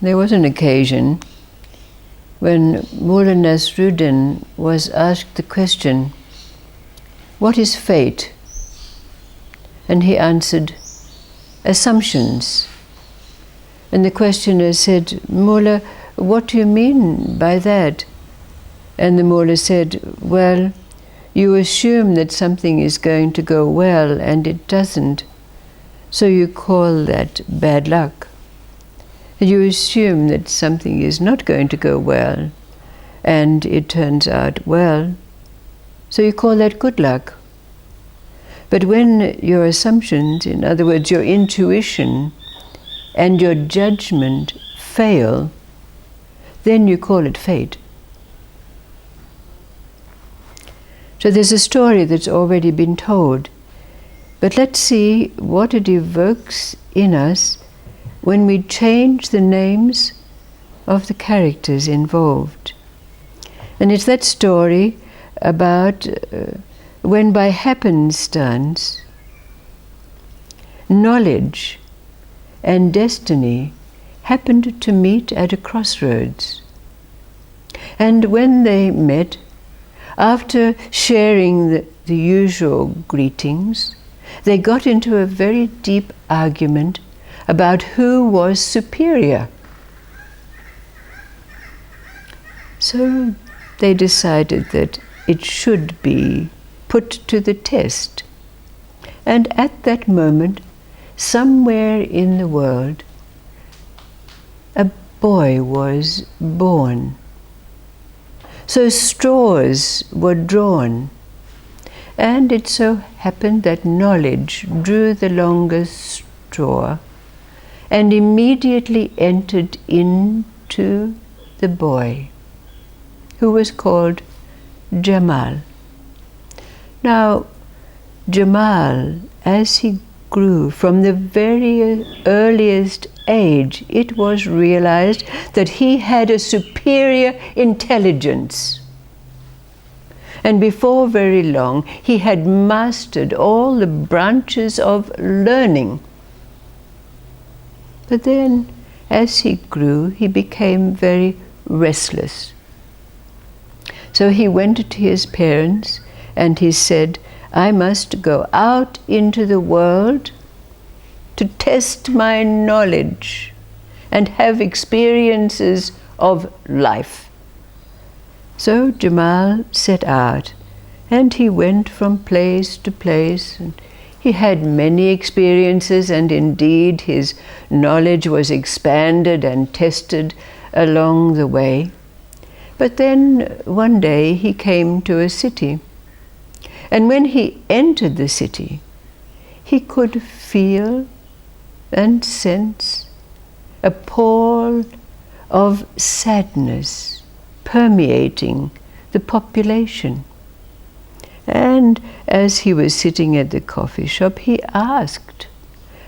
There was an occasion when Mullah Nasruddin was asked the question, "What is fate?" And he answered, "Assumptions." And the questioner said, "Mullah, what do you mean by that?" And the Mullah said, "Well, you assume that something is going to go well and it doesn't, so you call that bad luck. You assume that something is not going to go well and it turns out well, so you call that good luck. But when your assumptions, in other words, your intuition and your judgment fail, then you call it fate." So there's a story that's already been told, but let's see what it evokes in us when we change the names of the characters involved. And it's that story about when by happenstance, knowledge and destiny happened to meet at a crossroads. And when they met, after sharing the usual greetings, they got into a very deep argument about who was superior. So they decided that it should be put to the test. And at that moment, somewhere in the world, a boy was born. So straws were drawn, and it so happened that knowledge drew the longest straw and immediately entered into the boy, who was called Jamal. Now, Jamal, as he grew from the very earliest age, it was realized that he had a superior intelligence. And before very long, he had mastered all the branches of learning. But then, as he grew, he became very restless. So he went to his parents and he said, "I must go out into the world to test my knowledge and have experiences of life." So Jamal set out, and he went from place to place, and he had many experiences, and indeed his knowledge was expanded and tested along the way. But then one day he came to a city, and when he entered the city, he could feel and sense a pall of sadness permeating the population. And as he was sitting at the coffee shop, he asked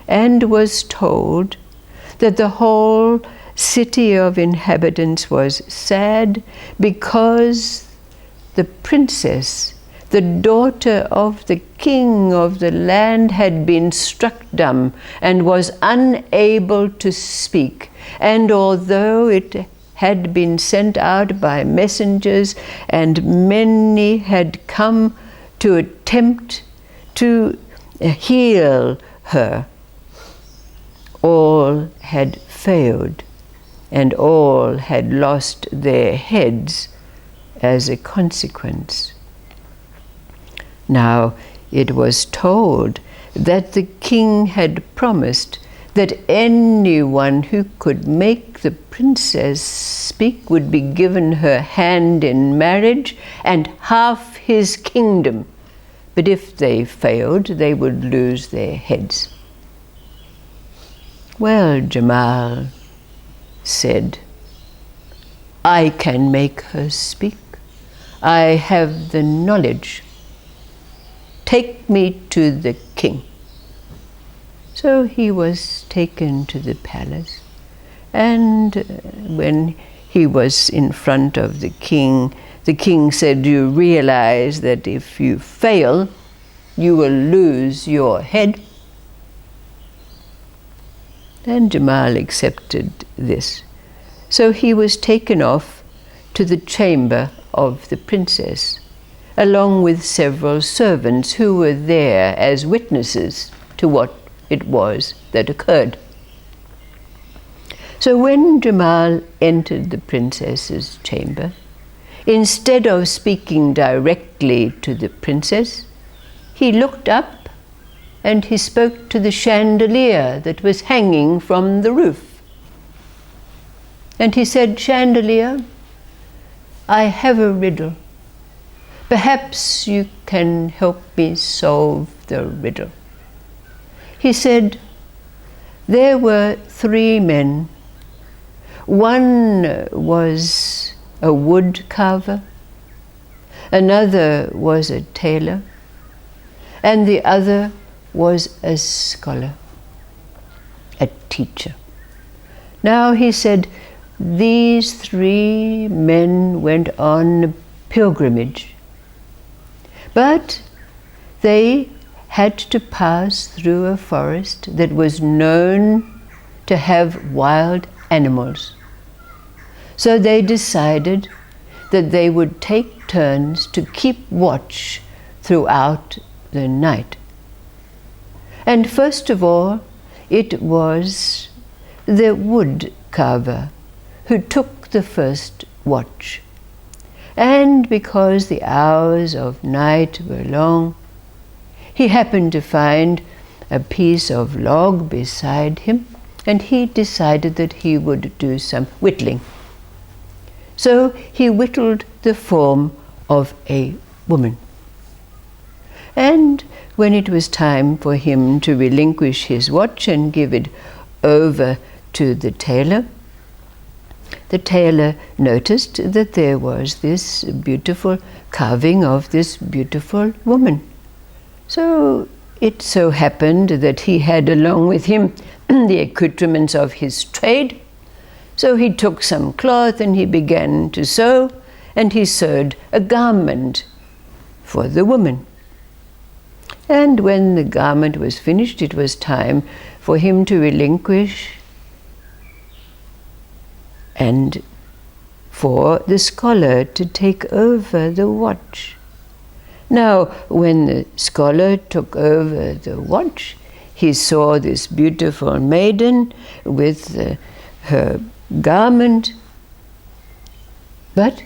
and was told that the whole city of inhabitants was sad because the princess, the daughter of the king of the land, had been struck dumb and was unable to speak. And although it had been sent out by messengers and many had come to attempt to heal her, all had failed and all had lost their heads as a consequence. Now, it was told that the king had promised that anyone who could make the princess speak would be given her hand in marriage and half his kingdom. But if they failed, they would lose their heads. "Well," Jamal said, "I can make her speak. I have the knowledge. Take me to the king." So he was taken to the palace, and when he was in front of the king said, "You realize that if you fail, you will lose your head?" And Jamal accepted this. So he was taken off to the chamber of the princess, along with several servants who were there as witnesses to what it was that occurred. So when Jamal entered the princess's chamber, instead of speaking directly to the princess, he looked up and he spoke to the chandelier that was hanging from the roof. And he said, "Chandelier, I have a riddle. Perhaps you can help me solve the riddle." He said, "There were 3 men. One was a wood carver, another was a tailor, and the other was a scholar, a teacher." Now he said, these 3 men went on a pilgrimage, but they had to pass through a forest that was known to have wild animals. So they decided that they would take turns to keep watch throughout the night. And first of all, it was the wood carver who took the first watch. And because the hours of night were long, he happened to find a piece of log beside him, and he decided that he would do some whittling. So he whittled the form of a woman. And when it was time for him to relinquish his watch and give it over to the tailor noticed that there was this beautiful carving of this beautiful woman. So it so happened that he had along with him the accoutrements of his trade. So he took some cloth and he began to sew, and he sewed a garment for the woman. And when the garment was finished, it was time for him to relinquish and for the scholar to take over the watch. Now, when the scholar took over the watch, he saw this beautiful maiden with her garment, but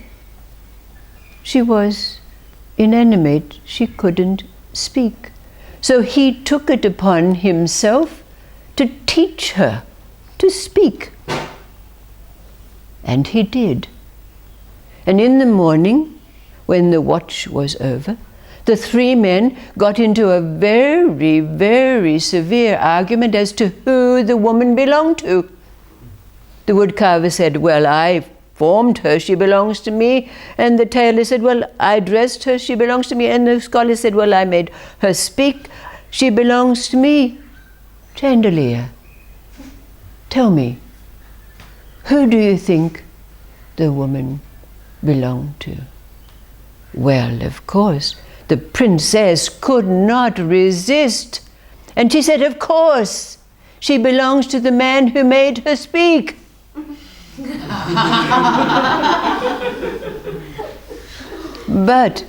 she was inanimate, she couldn't speak. So he took it upon himself to teach her to speak. And he did. And in the morning, when the watch was over, the 3 men got into a very, very severe argument as to who the woman belonged to. The woodcarver said, "Well, I formed her, she belongs to me." And the tailor said, "Well, I dressed her, she belongs to me." And the scholar said, "Well, I made her speak, she belongs to me." Chandelier, tell me, who do you think the woman belonged to? Well, of course, the princess could not resist. And she said, "Of course, she belongs to the man who made her speak." But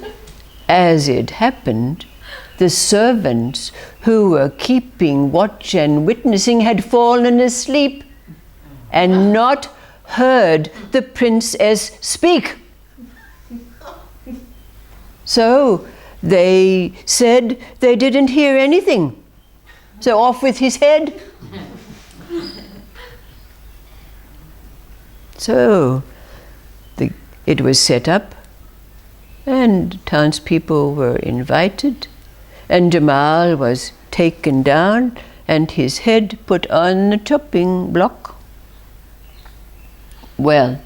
as it happened, the servants who were keeping watch and witnessing had fallen asleep and not heard the princess speak. So they said they didn't hear anything. So off with his head. So it was set up, and townspeople were invited, and Jamal was taken down and his head put on the chopping block. Well,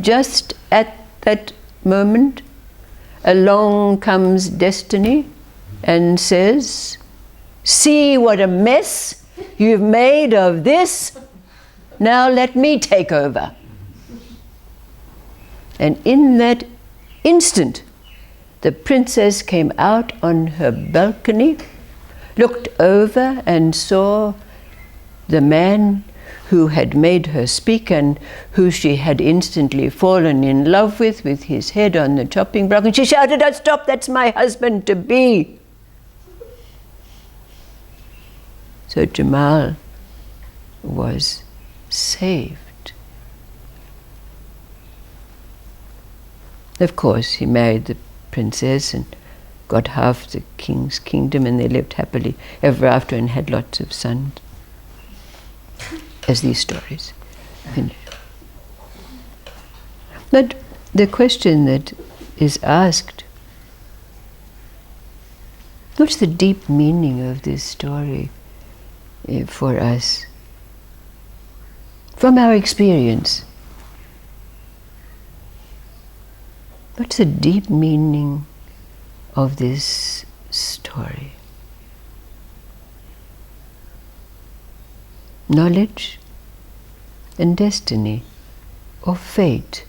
just at that moment, along comes Destiny and says, "See what a mess you've made of this. Now let me take over." And in that instant, the princess came out on her balcony, looked over and saw the man who had made her speak and who she had instantly fallen in love with his head on the chopping block. And she shouted out, "Stop, that's my husband-to-be." So Jamal was saved. Of course, he married the princess and got half the king's kingdom, and they lived happily ever after and had lots of sons, as these stories finish. But the question that is asked, what's the deep meaning of this story for us? From our experience, what's the deep meaning of this story? Knowledge and destiny, or fate.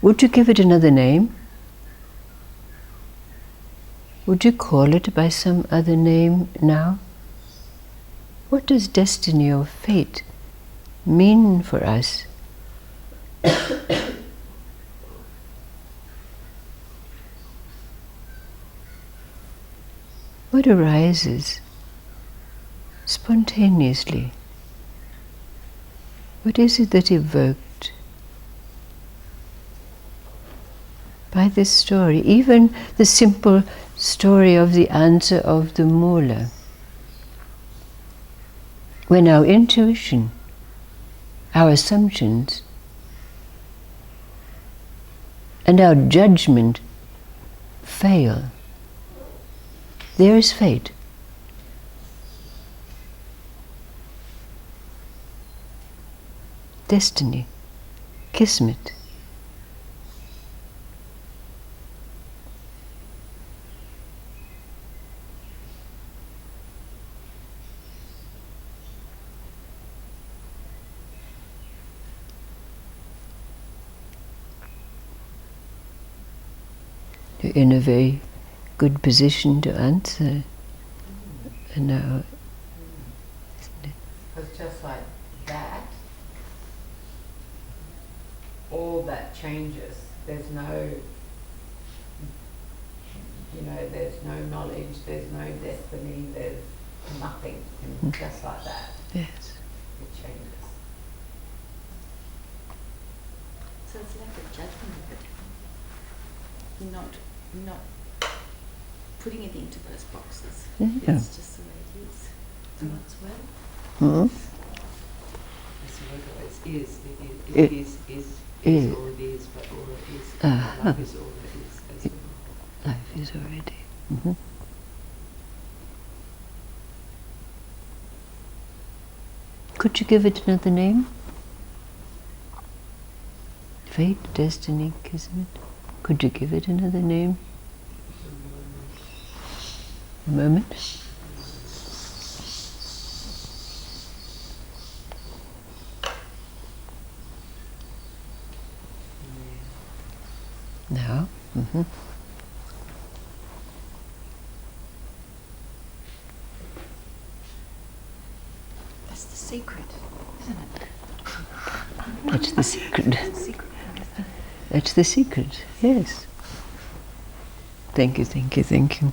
Would you give it another name? Would you call it by some other name now? What does destiny or fate mean for us? What arises spontaneously? What is it that evoked by this story? Even the simple story of the answer of the Mula. When our intuition, our assumptions, and our judgment fail, there is fate. Destiny, kismet. You're in a very good position to answer now, isn't it? Because just like that, all that changes. There's no, there's no knowledge, there's no destiny, there's nothing. And just like that, Yes. it changes. So it's like a judgment of it. Not putting it into those boxes. Yeah. It's just the way it is. So it's well. Mm-hmm. It is all it is, but all it is. Life is all it is as well. Life is already. Mm-hmm. Could you give it another name? Fate, destiny, kismet. Could you give it another name? A moment. Now. Mm-hmm. That's the secret, isn't it? That's the secret. That's the secret. That's the secret, yes. Thank you, thank you, thank you.